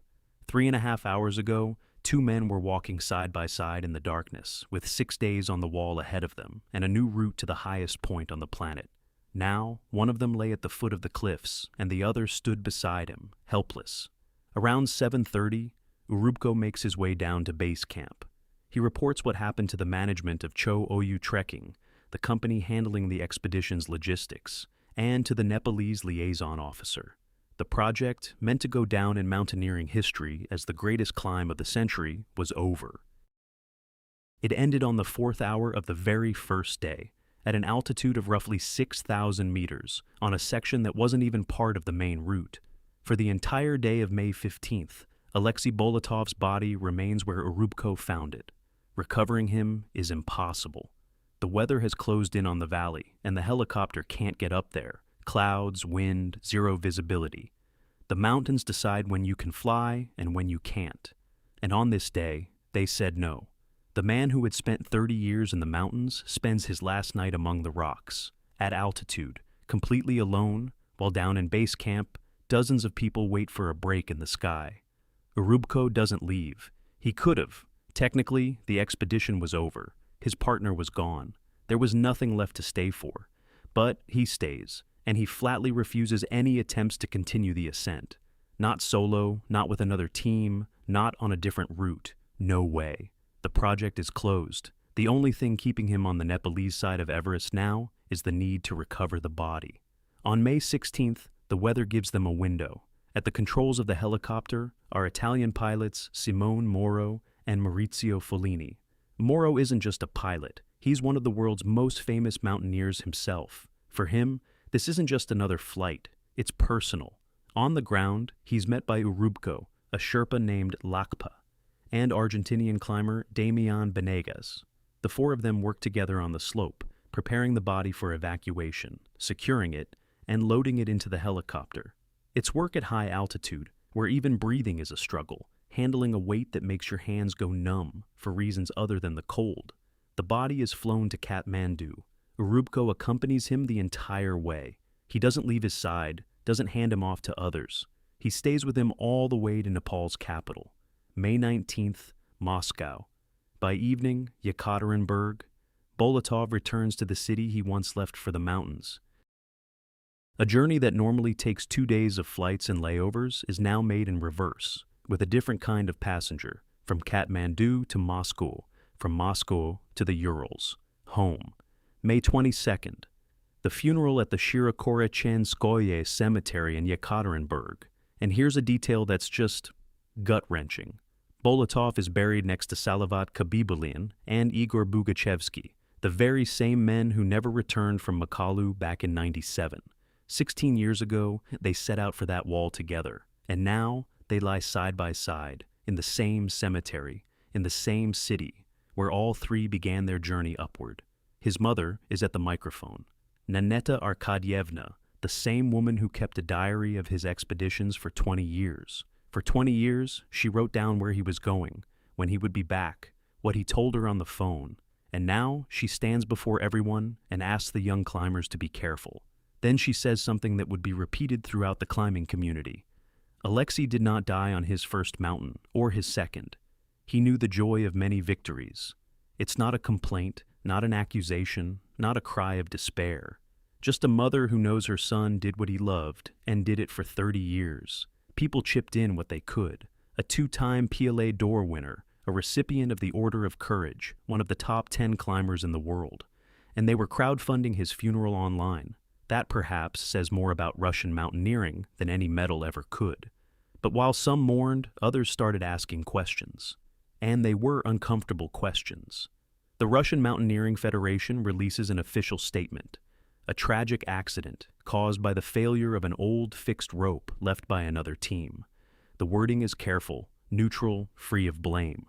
3.5 hours ago, two men were walking side by side in the darkness, with 6 days on the wall ahead of them and a new route to the highest point on the planet. Now, one of them lay at the foot of the cliffs, and the other stood beside him, helpless. Around 7:30, Urubko makes his way down to base camp. He reports what happened to the management of Cho Oyu Trekking, the company handling the expedition's logistics, and to the Nepalese liaison officer. The project, meant to go down in mountaineering history as the greatest climb of the century, was over. It ended on the 4th hour of the very first day, at an altitude of roughly 6,000 meters, on a section that wasn't even part of the main route. For the entire day of May 15th, Alexey Bolotov's body remains where Urubko found it. Recovering him is impossible. The weather has closed in on the valley, and the helicopter can't get up there. Clouds, wind, zero visibility. The mountains decide when you can fly and when you can't. And on this day, they said no. The man who had spent 30 years in the mountains spends his last night among the rocks, at altitude, completely alone, while down in base camp, dozens of people wait for a break in the sky. Urubko doesn't leave. He could have. Technically, the expedition was over. His partner was gone. There was nothing left to stay for. But he stays, and he flatly refuses any attempts to continue the ascent. Not solo, not with another team, not on a different route. No way. The project is closed. The only thing keeping him on the Nepalese side of Everest now is the need to recover the body. On May 16th, the weather gives them a window. At the controls of the helicopter are Italian pilots Simone Moro and Maurizio Follini. Moro isn't just a pilot. He's one of the world's most famous mountaineers himself. For him, this isn't just another flight. It's personal. On the ground, he's met by Urubko, a Sherpa named Lakpa, and Argentinian climber Damian Benegas. The four of them work together on the slope, preparing the body for evacuation, securing it, and loading it into the helicopter. It's work at high altitude, where even breathing is a struggle, handling a weight that makes your hands go numb for reasons other than the cold. The body is flown to Kathmandu. Urubko accompanies him the entire way. He doesn't leave his side, doesn't hand him off to others. He stays with him all the way to Nepal's capital. May 19th, Moscow. By evening, Yekaterinburg. Bolotov returns to the city he once left for the mountains. A journey that normally takes 2 days of flights and layovers is now made in reverse, with a different kind of passenger, from Kathmandu to Moscow, from Moscow to the Urals, home. May 22nd, the funeral at the Shirokore-Chenskoye Cemetery in Yekaterinburg. And here's a detail that's just gut-wrenching. Bolotov is buried next to Salavat Khabibulin and Igor Bugachevsky, the very same men who never returned from Makalu back in '97. 16 years ago, they set out for that wall together, and now they lie side by side, in the same cemetery, in the same city, where all three began their journey upward. His mother is at the microphone. Naneta Arkadyevna, the same woman who kept a diary of his expeditions for 20 years. For 20 years, she wrote down where he was going, when he would be back, what he told her on the phone. And now she stands before everyone and asks the young climbers to be careful. Then she says something that would be repeated throughout the climbing community. Alexey did not die on his first mountain, or his second. He knew the joy of many victories. It's not a complaint, not an accusation, not a cry of despair. Just a mother who knows her son did what he loved, and did it for 30 years. People chipped in what they could. A 2-time Piolet d'Or winner, a recipient of the Order of Courage, one of the top 10 climbers in the world. And they were crowdfunding his funeral online. That perhaps says more about Russian mountaineering than any medal ever could. But while some mourned, others started asking questions. And they were uncomfortable questions. The Russian Mountaineering Federation releases an official statement. A tragic accident caused by the failure of an old fixed rope left by another team. The wording is careful, neutral, free of blame.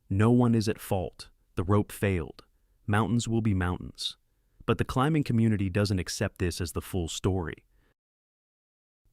No one is at fault. The rope failed. Mountains will be mountains. But the climbing community doesn't accept this as the full story.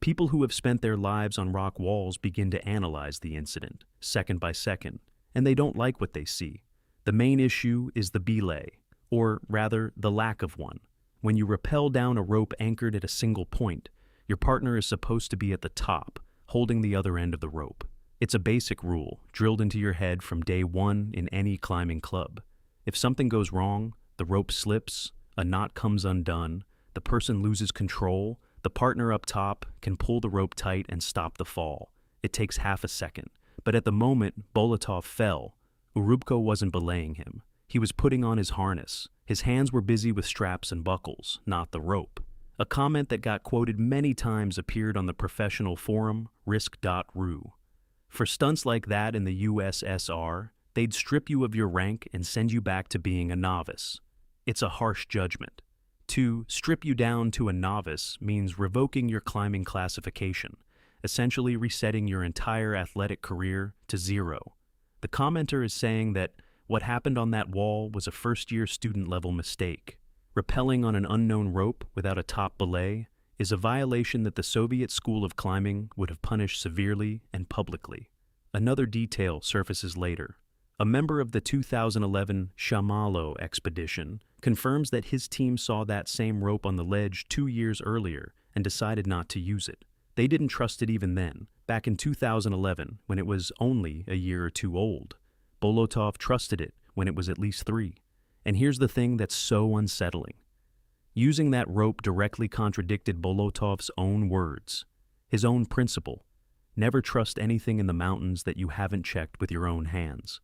People who have spent their lives on rock walls begin to analyze the incident, second by second, and they don't like what they see. The main issue is the belay, or rather, the lack of one. When you rappel down a rope anchored at a single point, your partner is supposed to be at the top, holding the other end of the rope. It's a basic rule, drilled into your head from day one in any climbing club. If something goes wrong, the rope slips, a knot comes undone, the person loses control, the partner up top can pull the rope tight and stop the fall. It takes half a second. But at the moment Bolotov fell, Urubko wasn't belaying him. He was putting on his harness. His hands were busy with straps and buckles, not the rope. A comment that got quoted many times appeared on the professional forum risk.ru. For stunts like that in the USSR, they'd strip you of your rank and send you back to being a novice. It's a harsh judgment. To strip you down to a novice means revoking your climbing classification, essentially resetting your entire athletic career to zero. The commenter is saying that what happened on that wall was a first-year student-level mistake. Rappelling on an unknown rope without a top belay is a violation that the Soviet school of climbing would have punished severely and publicly. Another detail surfaces later. A member of the 2011 Shamalo expedition confirms that his team saw that same rope on the ledge 2 years earlier and decided not to use it. They didn't trust it even then, back in 2011, when it was only a year or two old. Bolotov trusted it when it was at least 3. And here's the thing that's so unsettling. Using that rope directly contradicted Bolotov's own words, his own principle. Never trust anything in the mountains that you haven't checked with your own hands.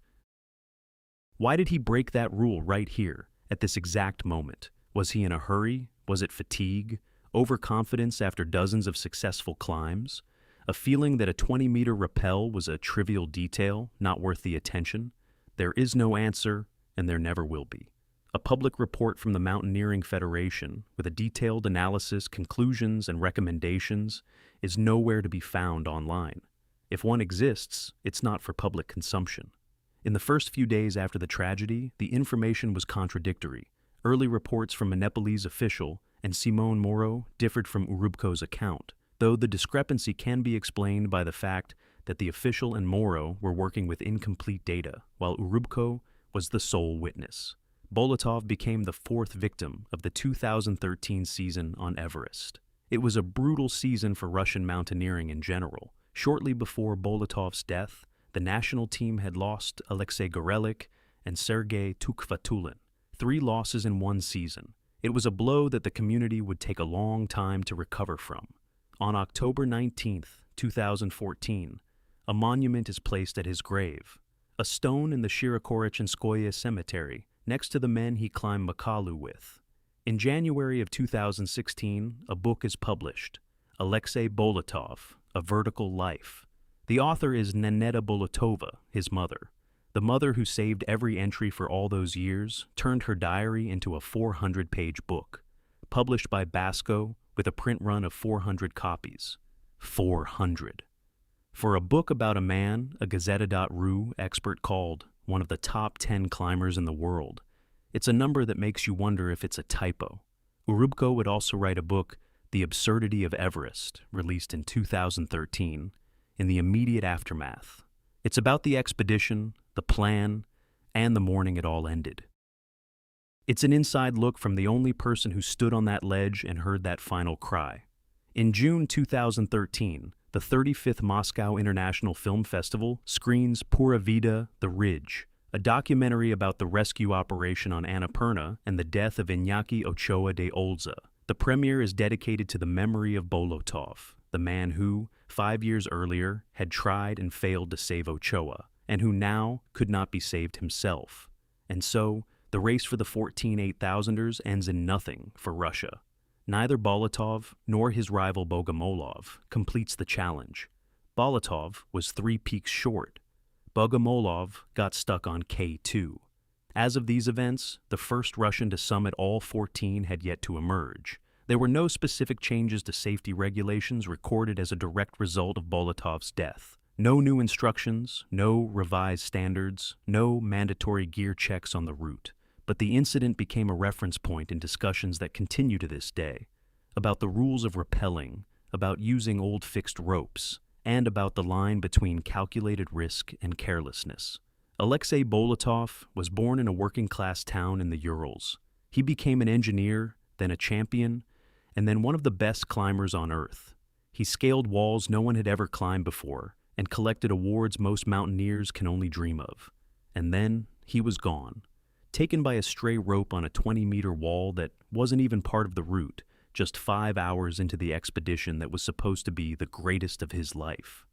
Why did he break that rule right here, at this exact moment? Was he in a hurry? Was it fatigue? Overconfidence after dozens of successful climbs? A feeling that a 20-meter rappel was a trivial detail, not worth the attention? There is no answer, and there never will be. A public report from the Mountaineering Federation, with a detailed analysis, conclusions, and recommendations, is nowhere to be found online. If one exists, it's not for public consumption. In the first few days after the tragedy, the information was contradictory. Early reports from a Nepalese official and Simone Moro differed from Urubko's account, though the discrepancy can be explained by the fact that the official and Moro were working with incomplete data, while Urubko was the sole witness. Bolotov became the 4th victim of the 2013 season on Everest. It was a brutal season for Russian mountaineering in general. Shortly before Bolotov's death, the national team had lost Alexey Gorelik and Sergei Tukhvatulin, 3 losses in one season. It was a blow that the community would take a long time to recover from. On October 19, 2014, a monument is placed at his grave, a stone in the Shirokorochynskoye cemetery, next to the men he climbed Makalu with. In January of 2016, a book is published, Alexey Bolotov, A Vertical Life. The author is Naneta Bolotova, his mother. The mother who saved every entry for all those years turned her diary into a 400-page book, published by Basco with a print run of 400 copies. 400. For a book about a man, a Gazeta.ru expert called one of the top 10 climbers in the world, it's a number that makes you wonder if it's a typo. Urubko would also write a book, The Absurdity of Everest, released in 2013, in the immediate aftermath. It's about the expedition, the plan, and the morning it all ended. It's an inside look from the only person who stood on that ledge and heard that final cry. In June 2013, the 35th Moscow International Film Festival screens Pura Vida, The Ridge, a documentary about the rescue operation on Annapurna and the death of Iñaki Ochoa de Olza. The premiere is dedicated to the memory of Bolotov, the man who, 5 years earlier, had tried and failed to save Ochoa, and who now could not be saved himself. And so, the race for the 14 8,000ers ends in nothing for Russia. Neither Bolotov nor his rival Bogomolov completes the challenge. Bolotov was 3 peaks short. Bogomolov got stuck on K2. As of these events, the first Russian to summit all 14 had yet to emerge. There were no specific changes to safety regulations recorded as a direct result of Bolotov's death. No new instructions, no revised standards, no mandatory gear checks on the route. But the incident became a reference point in discussions that continue to this day, about the rules of rappelling, about using old fixed ropes, and about the line between calculated risk and carelessness. Alexey Bolotov was born in a working-class town in the Urals. He became an engineer, then a champion, and then one of the best climbers on Earth. He scaled walls no one had ever climbed before, and collected awards most mountaineers can only dream of. And then he was gone, taken by a stray rope on a 20-meter wall that wasn't even part of the route, just 5 hours into the expedition that was supposed to be the greatest of his life.